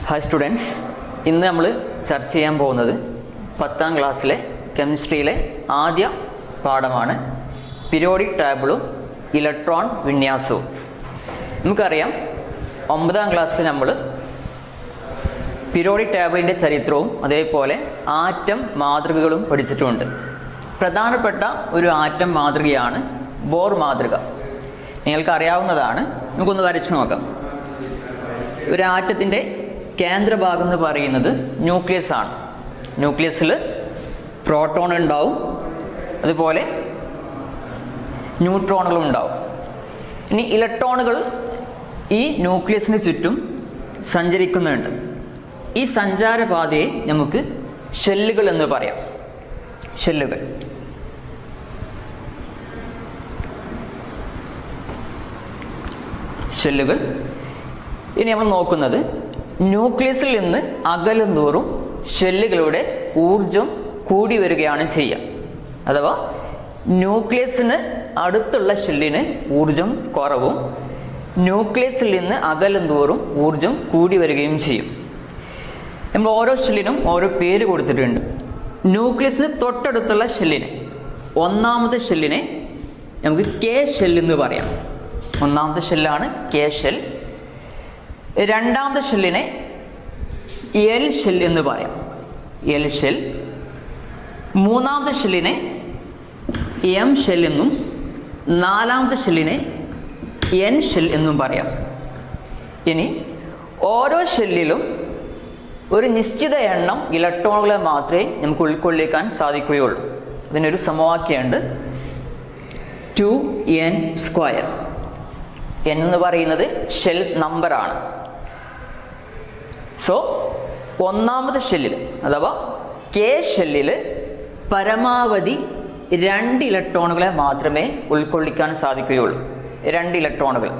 Hi students, ഇന്ന് നമ്മൾ ചർച്ച ചെയ്യാൻ പോകുന്നത് 10ാം ക്ലാസ്സിലെ കെമിസ്ട്രിയിലെ ആദ്യ പാഠമാണ് പീരിയോഡിക് ടേബിളും ഇലക്ട്രോൺ വിന്യാസവും. നമുക്കറിയാം 9ാം ക്ലാസ്സിൽ നമ്മൾ പീരിയോഡിക് ടേബിളിൻ്റെ ചരിത്രവും അതേപോലെ ആറ്റം മാതൃകകളും പഠിച്ചിട്ടുമുണ്ട്. പ്രധാനപ്പെട്ട ഒരു ആറ്റം മാതൃകയാണ് ബോർ മാതൃക. നിങ്ങൾക്ക് അറിയാവുന്നതാണ്. നമുക്കൊന്ന് വരച്ച് നോക്കാം. ഒരു ആറ്റത്തിൻ്റെ കേന്ദ്രഭാഗം എന്ന് പറയുന്നത് ന്യൂക്ലിയസ് ആണ്. ന്യൂക്ലിയസിൽ പ്രോട്ടോൺ ഉണ്ടാവും, അതുപോലെ ന്യൂട്രോണുകളും ഉണ്ടാവും. ഇനി ഇലക്ട്രോണുകൾ ഈ ന്യൂക്ലിയസിന് ചുറ്റും സഞ്ചരിക്കുന്നുണ്ട്. ഈ സഞ്ചാരപാതയെ നമുക്ക് ഷെല്ലുകൾ എന്ന് പറയാം. ഷെല്ലുകൾ. ഷെല്ലുകൾ. ഇനി നമ്മൾ നോക്കുന്നത് ന്യൂക്ലിയസിൽ നിന്ന് അകലും തോറും ഷെല്ലുകളുടെ ഊർജം കൂടി വരികയാണ് ചെയ്യുക. അഥവാ ന്യൂക്ലിയസിന് അടുത്തുള്ള ഷെല്ലിന് ഊർജം കുറവും ന്യൂക്ലിയസിൽ നിന്ന് അകലും തോറും ഊർജം കൂടി വരികയും ചെയ്യും. നമ്മൾ ഓരോ ഷെല്ലിനും ഓരോ പേര് കൊടുത്തിട്ടുണ്ട്. ന്യൂക്ലിയസിന് തൊട്ടടുത്തുള്ള ഷെല്ലിനെ, ഒന്നാമത്തെ ഷെല്ലിനെ നമുക്ക് കെ ഷെൽ എന്ന് പറയാം. ഒന്നാമത്തെ ഷെല്ലാണ് കെ ഷെൽ. രണ്ടാമത്തെ ഷെല്ലിനെ എൽ ഷെൽ എന്ന് പറയാം. L shell. മൂന്നാമത്തെ ഷെല്ലിനെ എം ഷെൽ എന്നും നാലാമത്തെ ഷെല്ലിനെ എൻ ഷെൽ എന്നും പറയാം. ഇനി ഓരോ ഷെല്ലിലും ഒരു നിശ്ചിത എണ്ണം ഇലക്ട്രോണുകളെ മാത്രമേ നമുക്ക് ഉൾക്കൊള്ളിക്കാൻ സാധിക്കുകയുള്ളൂ. ഇതിനൊരു സമവാക്യമുണ്ട്, 2n². n എന്ന് പറയുന്നത് ഷെൽ നമ്പറാണ്. സോ ഒന്നാമത്തെ ഷെല്ലിൽ അഥവാ കെ ഷെല്ലിൽ പരമാവധി 2 ഇലക്ട്രോണുകളെ മാത്രമേ ഉൾക്കൊള്ളിക്കാൻ സാധിക്കുകയുള്ളൂ. 2 ഇലക്ട്രോണുകൾ.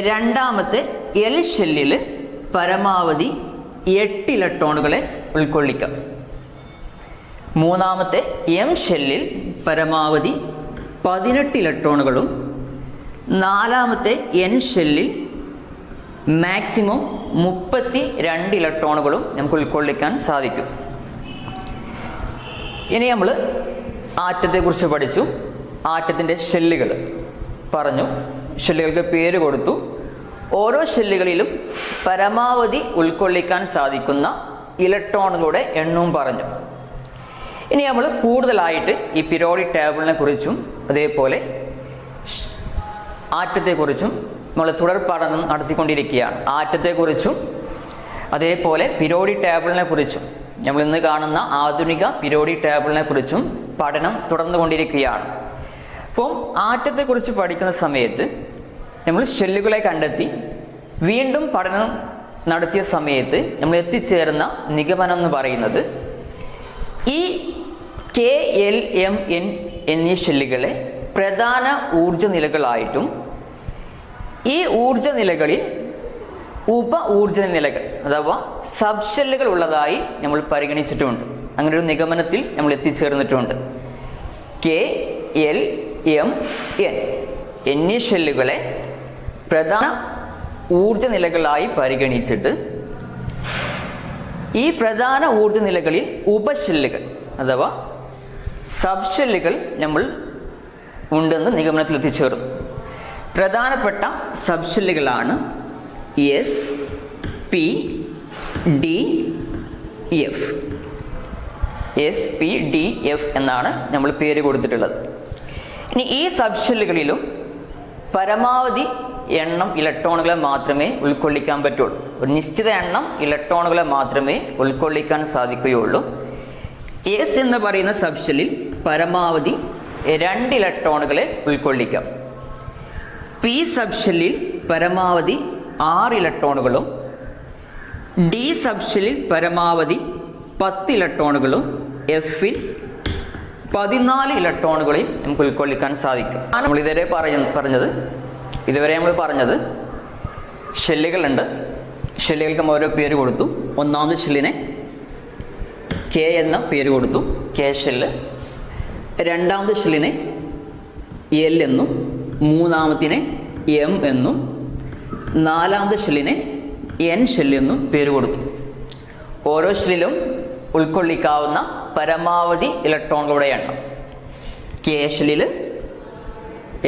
രണ്ടാമത്തെ എൽ ഷെല്ലിൽ പരമാവധി 8 ഇലക്ട്രോണുകളെ ഉൾക്കൊള്ളിക്കാം. മൂന്നാമത്തെ എം ഷെല്ലിൽ പരമാവധി 18 ഇലക്ട്രോണുകളും നാലാമത്തെ എൻ ഷെല്ലിൽ മാക്സിമം 32 ഇലക്ട്രോണുകളും നമുക്ക് ഉൾക്കൊള്ളിക്കാൻ സാധിക്കും. ഇനി നമ്മൾ ആറ്റത്തെക്കുറിച്ച് പഠിച്ചു. ആറ്റത്തിൻ്റെ ഷെല്ലുകൾ പറഞ്ഞു, ഷെല്ലുകൾക്ക് പേര് കൊടുത്തു. ഓരോ ഷെല്ലുകളിലും പരമാവധി ഉൾക്കൊള്ളിക്കാൻ സാധിക്കുന്ന ഇലക്ട്രോണുകളുടെ എണ്ണവും പറഞ്ഞു. ഇനി നമ്മൾ കൂടുതലായിട്ട് ഈ പീരിയോഡിക് ടേബിളിനെ കുറിച്ചും അതേപോലെ ആറ്റത്തെക്കുറിച്ചും നമ്മൾ തുടർ പഠനം നടത്തിക്കൊണ്ടിരിക്കുകയാണ്. ആറ്റത്തെക്കുറിച്ചും അതേപോലെ പീരിയോഡിക് ടേബിളിനെ കുറിച്ചും, നമ്മൾ ഇന്ന് കാണുന്ന ആധുനിക പീരിയോഡിക് ടേബിളിനെ കുറിച്ചും പഠനം തുടർന്നുകൊണ്ടിരിക്കുകയാണ്. അപ്പം ആറ്റത്തെക്കുറിച്ച് പഠിക്കുന്ന സമയത്ത് നമ്മൾ ഷെല്ലുകളെ കണ്ടെത്തി വീണ്ടും പഠനം നടത്തിയ സമയത്ത് നമ്മൾ എത്തിച്ചേർന്ന നിഗമനം എന്ന് പറയുന്നത് ഈ കെ എൽ എം എൻ എന്നീ ഷെല്ലുകളെ പ്രധാന ഊർജ നിലകളായിട്ടും ഈ ഊർജ നിലകളിൽ ഉപ ഊർജ നിലകൾ അഥവാ സബ് ഷെല്ലുകൾ ഉള്ളതായി നമ്മൾ പരിഗണിച്ചിട്ടുമുണ്ട്. അങ്ങനെ ഒരു നിഗമനത്തിൽ നമ്മൾ എത്തിച്ചേർന്നിട്ടുണ്ട്. കെ എൽ എം എൻ എന്നീ ഷെല്ലുകളെ പ്രധാന ഊർജ നിലകളായി പരിഗണിച്ചിട്ട് ഈ പ്രധാന ഊർജ നിലകളിൽ ഉപഷെല്ലുകൾ അഥവാ സബ് ഷെല്ലുകൾ നമ്മൾ ഉണ്ടെന്ന് നിഗമനത്തിൽ എത്തിച്ചേർന്നു. പ്രധാനപ്പെട്ട സബ് ഷെല്ലുകളാണ് S, P, D, F. S, P, D, F എന്നാണ് നമ്മൾ പേര് കൊടുത്തിട്ടുള്ളത്. ഇനി ഈ സബ് ഷെല്ലുകളിലും പരമാവധി എണ്ണം ഇലക്ട്രോണുകളെ മാത്രമേ ഉൾക്കൊള്ളിക്കാൻ പറ്റുള്ളൂ. ഒരു നിശ്ചിത എണ്ണം ഇലക്ട്രോണുകളെ മാത്രമേ ഉൾക്കൊള്ളിക്കാൻ സാധിക്കുകയുള്ളൂ. എസ് എന്ന് പറയുന്ന സബ് ഷെല്ലിൽ പരമാവധി 2 ഇലക്ട്രോണുകളെ ഉൾക്കൊള്ളിക്കാം. പി സബ് ഷെല്ലിൽ പരമാവധി 6 ഇലക്ട്രോണുകളും ഡി സബ് ഷെല്ലിൽ പരമാവധി 10 ഇലക്ട്രോണുകളും എഫിൽ 14 ഇലക്ട്രോണുകളെയും നമുക്ക് ഉൾക്കൊള്ളിക്കാൻ സാധിക്കും. നമ്മൾ ഇതുവരെ നമ്മൾ പറഞ്ഞത് ഷെല്ലുകളുണ്ട്. ഷെല്ലുകൾക്ക് നമ്മൾ ഓരോ പേര് കൊടുത്തു. ഒന്നാമത്തെ ഷെല്ലിനെ കെ എന്ന പേര് കൊടുത്തു, കെ ഷെല്ല്. രണ്ടാമത്തെ ഷെല്ലിനെ എൽ എന്നും മൂന്നാമത്തിനെ എം എന്നും നാലാമത്തെ ഷെല്ലിനെ എൻ ഷെല്ല് എന്നും പേര് കൊടുത്തു. ഓരോ ഷെല്ലിലും ഉൾക്കൊള്ളിക്കാവുന്ന പരമാവധി ഇലക്ട്രോണുകളുടെ എണ്ണം. കെ ഷെല്ലിൽ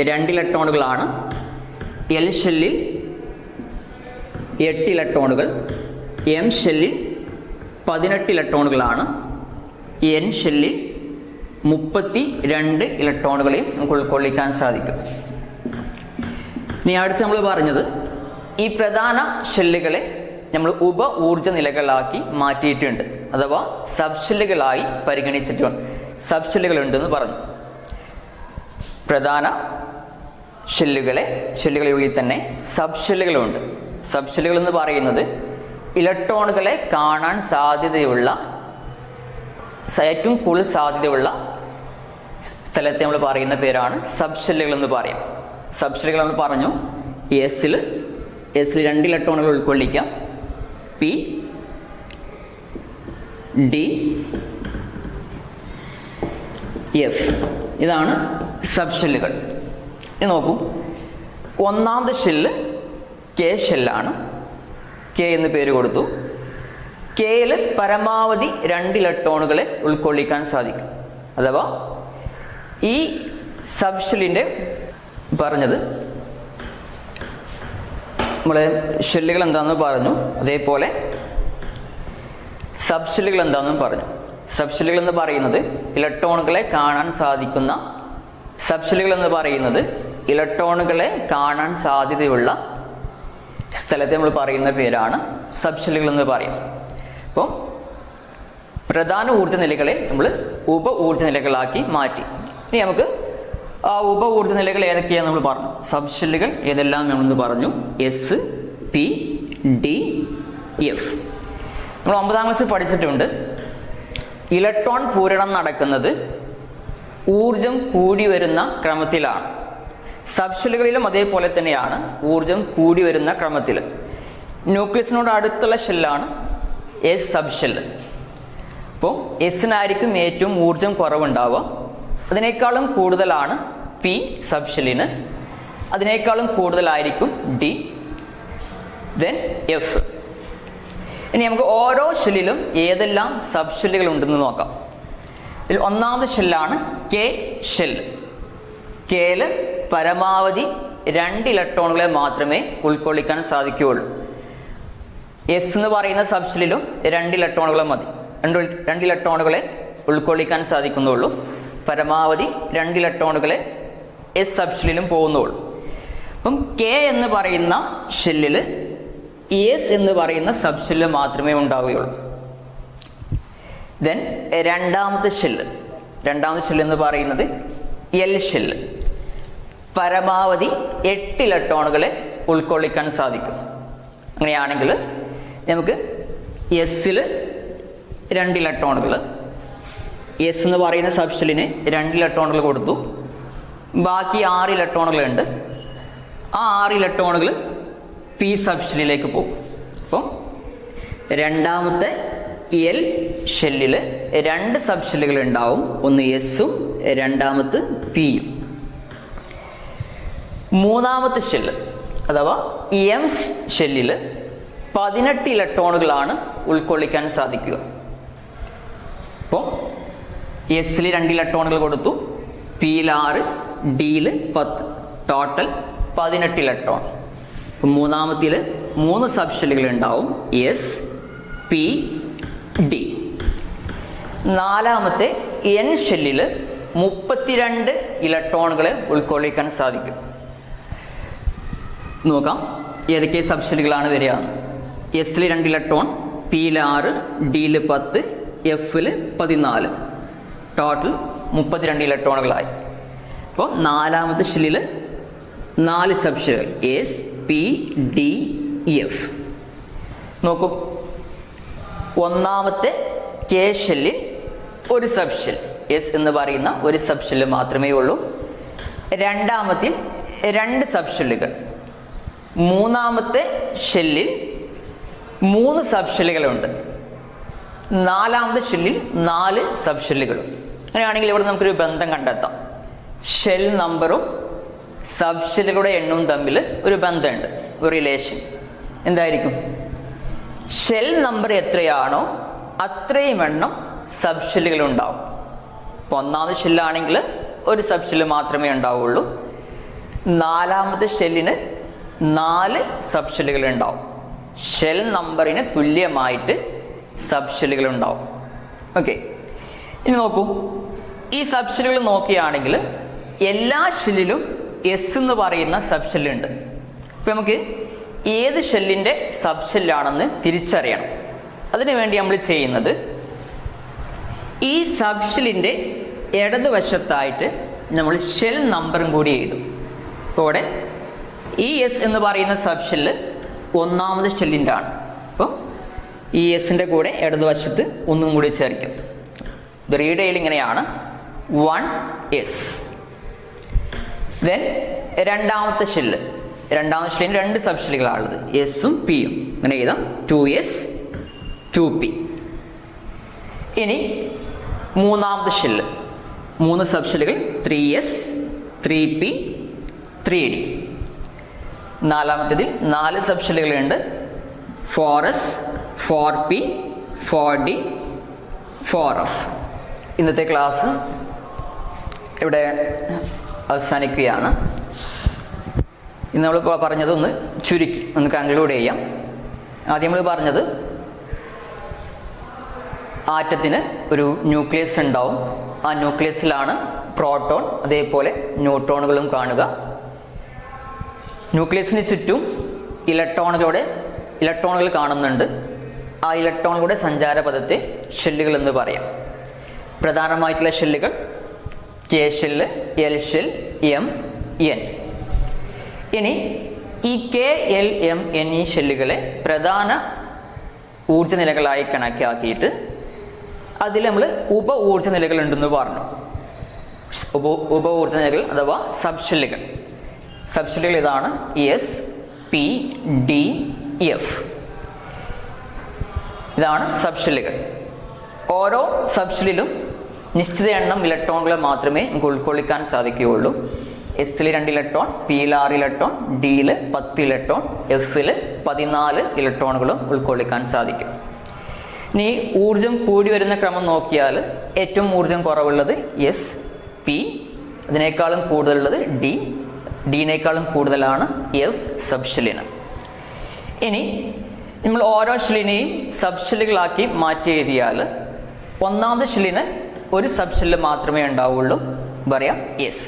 2 ഇലക്ട്രോണുകളാണ്. എൽ ഷെല്ലിൽ 8 ഇലക്ട്രോണുകൾ. എം ഷെല്ലിൽ 18 ഇലക്ട്രോണുകളാണ്. എൻ ഷെല്ലിൽ 32 ഇലക്ട്രോണുകളെയും നമുക്ക് ഉൾക്കൊള്ളിക്കാൻ സാധിക്കും. ഇനി അടുത്ത് നമ്മൾ പറഞ്ഞത് ഈ പ്രധാന ഷെല്ലുകളെ നമ്മൾ ഉപ ഊർജ നിലകളാക്കി മാറ്റിയിട്ടുണ്ട്, അഥവാ സബ് ഷെല്ലുകളായി പരിഗണിച്ചിട്ടുണ്ട്. സബ് ഷെല്ലുകൾ ഉണ്ടെന്ന് പറഞ്ഞു. പ്രധാന ഷെല്ലുകളിൽ തന്നെ സബ് ഷെല്ലുകളുണ്ട്. സബ് ഷെല്ലുകൾ എന്ന് പറയുന്നത് ഇലക്ട്രോണുകളെ കാണാൻ സാധ്യതയുള്ള, ഏറ്റവും കൂടുതൽ സാധ്യതയുള്ള സ്ഥലത്തെ നമ്മൾ പറയുന്ന പേരാണ് സബ് ഷെല്ലുകൾ എന്ന് പറയാം. സബ് ഷെല്ലുകൾ നമ്മൾ പറഞ്ഞു, എസിൽ 2 ഇലക്ട്രോണുകൾ ഉൾക്കൊള്ളിക്കാം. പി, ഡി, എഫ്, ഇതാണ് സബ് ഷെല്ലുകൾ. ഇത് നോക്കൂ, ഒന്നാമത്തെ ഷെല്ല് കെ ഷെല്ലാണ്. കെ എന്ന് പേര് കൊടുത്തു. കെയിൽ പരമാവധി 2 ഇലക്ട്രോണുകളെ ഉൾക്കൊള്ളിക്കാൻ സാധിക്കും. അഥവാ ഈ സബ് ഷെല്ലിൻ്റെ പറഞ്ഞത് നമ്മളെ ഷെല്ലുകൾ എന്താണെന്ന് പറഞ്ഞു, അതേപോലെ സബ് ഷെല്ലുകൾ എന്താണെന്നും പറഞ്ഞു. സബ് ഷെല്ലുകൾ എന്ന് പറയുന്നത് ഇലക്ട്രോണുകളെ കാണാൻ സാധിക്കുന്ന, സബ് ഷെല്ലുകൾ എന്ന് പറയുന്നത് ഇലക്ട്രോണുകളെ കാണാൻ സാധ്യതയുള്ള സ്ഥലത്തെ നമ്മൾ പറയുന്ന പേരാണ് സബ് ഷെല്ലുകൾ എന്ന് പറയും. അപ്പം പ്രധാന ഊർജ്ജ നിലകളെ നമ്മൾ ഉപ ഊർജ്ജ നിലകളാക്കി മാറ്റി. ഇനി നമുക്ക് ആ ഉപ ഊർജ്ജ നിലകൾ ഏതൊക്കെയാണെന്ന് നമ്മൾ പറഞ്ഞു. സബ് ഷെല്ലുകൾ ഏതെല്ലാം നമ്മളെന്ന് പറഞ്ഞു. S, P, D, F. നമ്മൾ 9ാം ക്ലാസ്സിൽ പഠിച്ചിട്ടുണ്ട്. ഇലക്ട്രോൺ പൂരണം നടക്കുന്നത് ഊർജം കൂടി വരുന്ന ക്രമത്തിലാണ്. സബ് ഷെല്ലുകളിലും അതേപോലെ തന്നെയാണ്, ഊർജം കൂടി വരുന്ന ക്രമത്തിൽ. ന്യൂക്ലിയസിനോട് അടുത്തുള്ള ഷെല്ലാണ് എസ് സബ് ഷെല്ല്. അപ്പോൾ എസിനായിരിക്കും ഏറ്റവും ഊർജം കുറവുണ്ടാവുക. അതിനേക്കാളും കൂടുതലാണ് പി സബ് ഷെല്ലിന്. അതിനേക്കാളും കൂടുതലായിരിക്കും ഡി, ദെൻ എഫ്. ഇനി നമുക്ക് ഓരോ ഷെല്ലിലും ഏതെല്ലാം സബ് ഷെല്ലുകൾ ഉണ്ടെന്ന് നോക്കാം. ഇതിൽ ഒന്നാമത്തെ ഷെല്ലാണ് കെ ഷെല്ല്. കെയിൽ പരമാവധി 2 ഇലക്ട്രോണുകളെ മാത്രമേ ഉൾക്കൊള്ളിക്കാൻ സാധിക്കുകയുള്ളൂ. എസ് എന്ന് പറയുന്ന സബ് ഷെല്ലിലും 2 ഇലക്ട്രോണുകളെ മതി. 2 ഇലക്ട്രോണുകളെ ഉൾക്കൊള്ളിക്കാൻ സാധിക്കുന്നുള്ളൂ. പരമാവധി 2 ഇലക്ട്രോണുകളെ എസ് സബ് ഷെല്ലിലും പോകുന്നുള്ളൂ. അപ്പം കെ എന്ന് പറയുന്ന ഷെല്ലിൽ എസ് എന്ന് പറയുന്ന സബ് ഷെല്ല് മാത്രമേ ഉണ്ടാവുകയുള്ളൂ. ദെൻ രണ്ടാമത്തെ ഷെല്ല് എന്ന് പറയുന്നത് എൽ ഷെല്ല്. പരമാവധി 8 ഇലക്ട്രോണുകളെ ഉൾക്കൊള്ളിക്കാൻ സാധിക്കും. അങ്ങനെയാണെങ്കിൽ നമുക്ക് എസിൽ 2 ഇലക്ട്രോണുകൾ, എസ് എന്ന് പറയുന്ന സബ് ഷെല്ലിന് 2 ഇലക്ട്രോണുകൾ കൊടുത്തു. ബാക്കി 6 ഇലക്ട്രോണുകളുണ്ട്. ആ 6 ഇലക്ട്രോണുകൾ പി സബ് ഷെല്ലിലേക്ക് പോകും. അപ്പം രണ്ടാമത്തെ എൽ ഷെല്ലിൽ 2 സബ് ഷെല്ലുകൾ ഉണ്ടാവും. ഒന്ന് എസും രണ്ടാമത്തെ പിയും. മൂന്നാമത്തെ ഷെല്ല് അഥവാ എം ഷെല്ലിൽ 18 ഇലക്ട്രോണുകളാണ് ഉൾക്കൊള്ളിക്കാൻ സാധിക്കുക. അപ്പോൾ എസിൽ 2 ഇലക്ട്രോണുകൾ കൊടുത്തു, പിയിൽ 6, ഡിയിൽ 10, ടോട്ടൽ 18 ഇലക്ട്രോൺ. മൂന്നാമത്തിൽ 3 സബ് ഷെല്ലുകൾ ഉണ്ടാവും, എസ്, പി, ഡി. നാലാമത്തെ എൻ ഷെല്ലിൽ 32 ഇലക്ട്രോണുകളെ ഉൾക്കൊള്ളിക്കാൻ സാധിക്കും. നോക്കാം ഏതൊക്കെ സബ് ഷെല്ലുകളാണ് വരിക. എസിൽ 2 ഇലക്ട്രോൺ, പിയിൽ 6, ഡിയിൽ 10, എഫിൽ 14, ടോട്ടൽ 32 ഇലക്ട്രോണുകളായി. അപ്പോൾ നാലാമത്തെ ഷെല്ലിൽ 4 സബ് ഷെല്ലുകൾ, എസ്, പി, ഡി, എഫ്. നോക്കൂ, ഒന്നാമത്തെ കെ ഷെല്ലിൽ 1 സബ് ഷെൽ, എസ് എന്ന് പറയുന്ന 1 സബ് ഷെല്ല് മാത്രമേ ഉള്ളൂ. രണ്ടാമത്തിൽ 2 സബ് ഷെല്ലുകൾ. മൂന്നാമത്തെ ഷെല്ലിൽ 3 സബ് ഷെല്ലുകളുണ്ട്. നാലാമത്തെ ഷെല്ലിൽ 4 സബ് ഷെല്ലുകളും. അങ്ങനെയാണെങ്കിൽ ഇവിടെ നമുക്കൊരു ബന്ധം കണ്ടെത്താം. ഷെൽ നമ്പറും സബ് ഷെല്ലുകളുടെ എണ്ണവും തമ്മിൽ ഒരു ബന്ധമുണ്ട്, ഒരു റിലേഷൻ. എന്തായിരിക്കും? ഷെൽ നമ്പർ എത്രയാണോ അത്രയും എണ്ണം സബ് ഷെല്ലുകൾ ഉണ്ടാവും. ഇപ്പോൾ ഒന്നാമത് ഷെല്ലാണെങ്കിൽ ഒരു സബ് ഷെല്ല് മാത്രമേ ഉണ്ടാവുള്ളൂ. നാലാമത്തെ ഷെല്ലിന് 4 സബ് ഷെല്ലുകൾ ഉണ്ടാവും. ഷെൽ നമ്പറിന് തുല്യമായിട്ട് സബ് ഷെല്ലുകൾ ഉണ്ടാവും. ഓക്കെ, ഇനി നോക്കൂ, ഈ സബ് ഷെല്ലുകൾ നോക്കുകയാണെങ്കിൽ എല്ലാ ഷെല്ലിലും എസ് എന്ന് പറയുന്ന സബ് ഷെല്ലുണ്ട്. ഇപ്പം നമുക്ക് ഏത് ഷെല്ലിൻ്റെ സബ് ഷെല്ലാണെന്ന് തിരിച്ചറിയണം. അതിനുവേണ്ടി നമ്മൾ ചെയ്യുന്നത്, ഈ സബ് ഷെല്ലിൻ്റെ ഇടതുവശത്തായിട്ട് നമ്മൾ ഷെൽ നമ്പറും കൂടി എഴുതും. ഇവിടെ ഈ എസ് എന്ന് പറയുന്ന സബ് ഷെല്ല് ഒന്നാമത് ഷെല്ലിൻ്റെ ആണ്. അപ്പോൾ ഈ എസിൻ്റെ കൂടെ ഇടതുവശത്ത് ഒന്നും കൂടി ചേർക്കും. ഇത് റീഡ് ചെയ്യൽ ഇങ്ങനെയാണ്, 1S. ദെൻ രണ്ടാമത്തെ ഷെല്ല്, രണ്ടാമത്തെ ഷെല്ലിന് 2 സബ് ഷെല്ലുകളാണുള്ളത്, എസും പിയും. ഇങ്ങനെ എഴുതാം, 2S 2P. ഇനി മൂന്നാമത്തെ ഷെല്ല്, 3 സബ് ഷെല്ലുകൾ, 3S 3P 3D. നാലാമത്തേതിൽ 4 സബ് ഷെല്ലുകളുണ്ട്, 4S 4P 4D 4F. ഇന്നത്തെ ക്ലാസ് ഇവിടെ അവസാനിക്കുകയാണ്. ഇന്ന് നമ്മൾ പറഞ്ഞത് ഒന്ന് ചുരുക്കി ഒന്ന് കൺക്ലൂഡ് ചെയ്യാം. ആദ്യം നമ്മൾ പറഞ്ഞത്, ആറ്റത്തിന് ഒരു ന്യൂക്ലിയസ് ഉണ്ടാവും. ആ ന്യൂക്ലിയസിലാണ് പ്രോട്ടോൺ അതേപോലെ ന്യൂട്രോണുകളും കാണുക. ന്യൂക്ലിയസിന് ചുറ്റും ഇലക്ട്രോണുകൾ കാണുന്നുണ്ട്. ആ ഇലക്ട്രോണുകളുടെ സഞ്ചാരപഥത്തെ ഷെല്ലുകൾ എന്ന് പറയാം. പ്രധാനമായിട്ടുള്ള ഷെല്ലുകൾ K shell, L shell, M, N. ഇനി ഈ K, L, M, N ഈ ഷെല്ലുകളെ പ്രധാന ഊർജ നിലകളായി കണക്കാക്കിയിട്ട് അതിൽ നമ്മൾ ഉപ ഊർജ നിലകൾ ഉണ്ടെന്ന് പറഞ്ഞു. ഉപ ഊർജ നിലകൾ അഥവാ സബ് ഷെല്ലുകൾ. സബ് ഷെല്ലുകൾ ഇതാണ്, S, P, D, F. ഇതാണ് സബ് ഷെല്ലുകൾ. ഓരോ സബ് ഷെല്ലിലും നിശ്ചിത എണ്ണം ഇലക്ട്രോണുകളെ മാത്രമേ നമുക്ക് ഉൾക്കൊള്ളിക്കാൻ സാധിക്കുകയുള്ളൂ. എസിൽ 2 ഇലക്ട്രോൺ, പിയിൽ 6 ഇലക്ട്രോൺ, ഡിയിൽ 10 ഇലക്ട്രോൺ, എഫിൽ 14 ഇലക്ട്രോണുകളും ഉൾക്കൊള്ളിക്കാൻ സാധിക്കും. ഇനി ഊർജം കൂടി വരുന്ന ക്രമം നോക്കിയാൽ ഏറ്റവും ഊർജം കുറവുള്ളത് S, P, അതിനേക്കാളും കൂടുതലുള്ളത് D, ഡിനേക്കാളും കൂടുതലാണ് F സബ് ഷെല്ലിന്. ഇനി നമ്മൾ ഓരോ ഷെല്ലിനെയും സബ് ഷെല്ലുകളാക്കി മാറ്റി എഴുതിയാൽ ഒന്നാമത്തെ ഷെല്ലിന് ഒരു സബ് ഷെല്ല് മാത്രമേ ഉണ്ടാവുള്ളൂ, പറയാം S.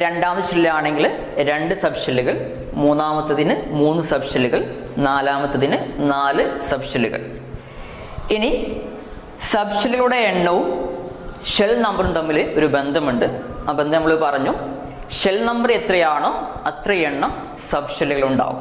രണ്ടാമത്തെ ഷെല്ലാണെങ്കിൽ 2 സബ് ഷെല്ലുകൾ, മൂന്നാമത്തതിന് 3 സബ് ഷെല്ലുകൾ, നാലാമത്തതിന് 4 സബ് ഷെല്ലുകൾ. ഇനി സബ് ഷെല്ലുകളുടെ എണ്ണവും ഷെൽ നമ്പറും തമ്മിൽ ഒരു ബന്ധമുണ്ട്. ആ ബന്ധം നമ്മൾ പറഞ്ഞു, ഷെൽ നമ്പർ എത്രയാണോ അത്ര എണ്ണം സബ് ഷെല്ലുകൾ ഉണ്ടാവും.